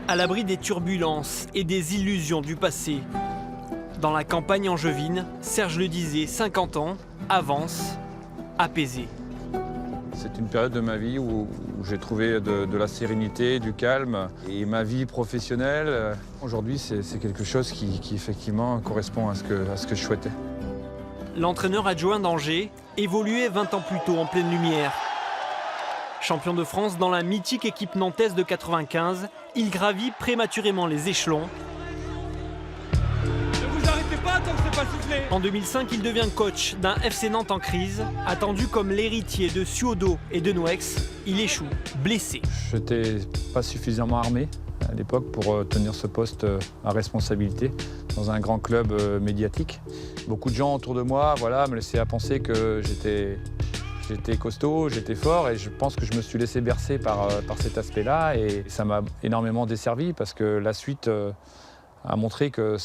à l'abri des turbulences et des illusions du passé. Dans la campagne angevine, Serge Ledizé, 50 ans, avance, apaisé. C'est une période de ma vie où j'ai trouvé de la sérénité, du calme. Et ma vie professionnelle, aujourd'hui, c'est quelque chose qui effectivement correspond à ce que je souhaitais. L'entraîneur adjoint d'Angers évoluait 20 ans plus tôt en pleine lumière. Champion de France dans la mythique équipe nantaise de 95, il gravit prématurément les échelons. Ne vous arrêtez pas tant que c'est pas soufflé. En 2005, il devient coach d'un FC Nantes en crise. Attendu comme l'héritier de Suodo et de Nouex, il échoue, blessé. Je n'étais pas suffisamment armé à l'époque pour tenir ce poste à responsabilité dans un grand club médiatique. Beaucoup de gens autour de moi me laissaient à penser que j'étais costaud, j'étais fort, et je pense que je me suis laissé bercer par cet aspect-là, et ça m'a énormément desservi parce que la suite a montré que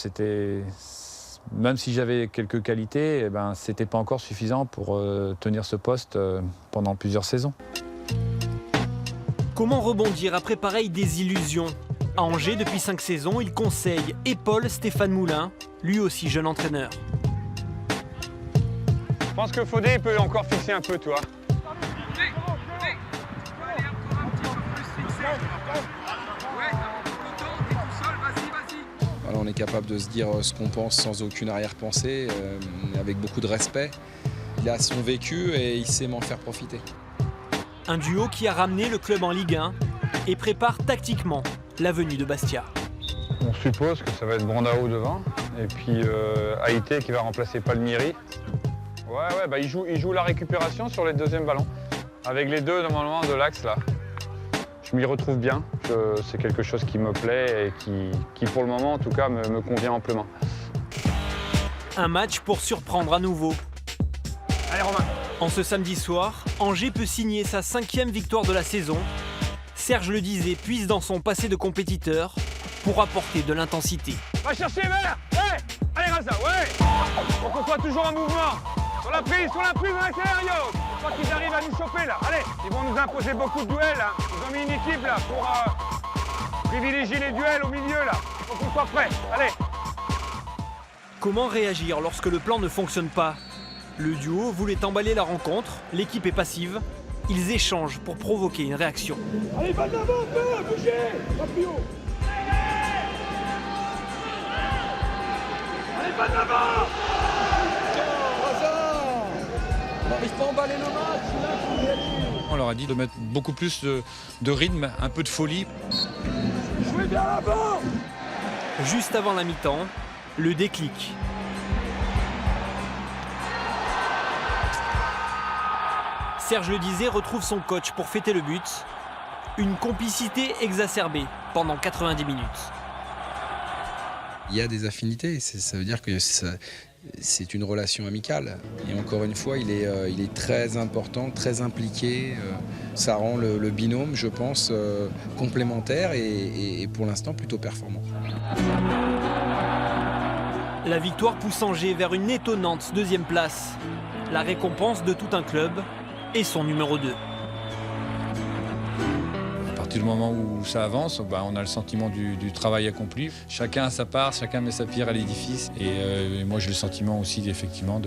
même si j'avais quelques qualités, c'était pas encore suffisant pour tenir ce poste pendant plusieurs saisons. Comment rebondir après pareille désillusion? À Angers, depuis 5 saisons, il conseille et épaule Stéphane Moulin, lui aussi jeune entraîneur. Je pense que Fodé peut encore fixer un peu, toi. Alors on est capable de se dire ce qu'on pense sans aucune arrière-pensée, avec beaucoup de respect. Il a son vécu et il sait m'en faire profiter. Un duo qui a ramené le club en Ligue 1 et prépare tactiquement la venue de Bastia. On suppose que ça va être Brandao devant, et puis Haïté qui va remplacer Palmieri. Il joue la récupération sur les deuxièmes ballons. Avec les deux normalement de l'axe là. Je m'y retrouve bien. C'est quelque chose qui me plaît et qui pour le moment en tout cas me convient amplement. Un match pour surprendre à nouveau. Allez Romain. En ce samedi soir, Angers peut signer sa 5e victoire de la saison. Serge Ledizé puise dans son passé de compétiteur pour apporter de l'intensité. Va chercher Vert. Ouais. Allez Raza, ouais. Faut qu'on soit toujours en mouvement. Sur la prise à l'intérieur. Je crois qu'ils arrivent à nous choper là. Allez, ils vont nous imposer beaucoup de duels. Hein. Ils ont mis une équipe là pour privilégier les duels au milieu là. Faut qu'on soit prêts. Allez. Comment réagir lorsque le plan ne fonctionne pas? Le duo voulait emballer la rencontre, l'équipe est passive. Ils échangent pour provoquer une réaction. Allez, va de l'avant, bougez, pas plus haut. Allez, va de l'avant. On n'arrive pas à emballer le match. On leur a dit de mettre beaucoup plus de rythme, un peu de folie. Jouez bien l'avant. Juste avant la mi-temps, le déclic. Serge Ledizé retrouve son coach pour fêter le but. Une complicité exacerbée pendant 90 minutes. Il y a des affinités, ça veut dire que c'est une relation amicale. Et encore une fois, il est très important, très impliqué. Ça rend le binôme, je pense, complémentaire et pour l'instant plutôt performant. La victoire pousse Angers vers une étonnante 2e place. La récompense de tout un club et son numéro 2. À partir du moment où ça avance, on a le sentiment du travail accompli. Chacun a sa part, chacun met sa pierre à l'édifice. Et moi, j'ai le sentiment aussi, effectivement,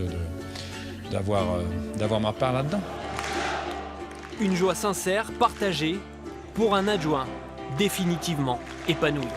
d'avoir ma part là-dedans. Une joie sincère, partagée, pour un adjoint définitivement épanoui.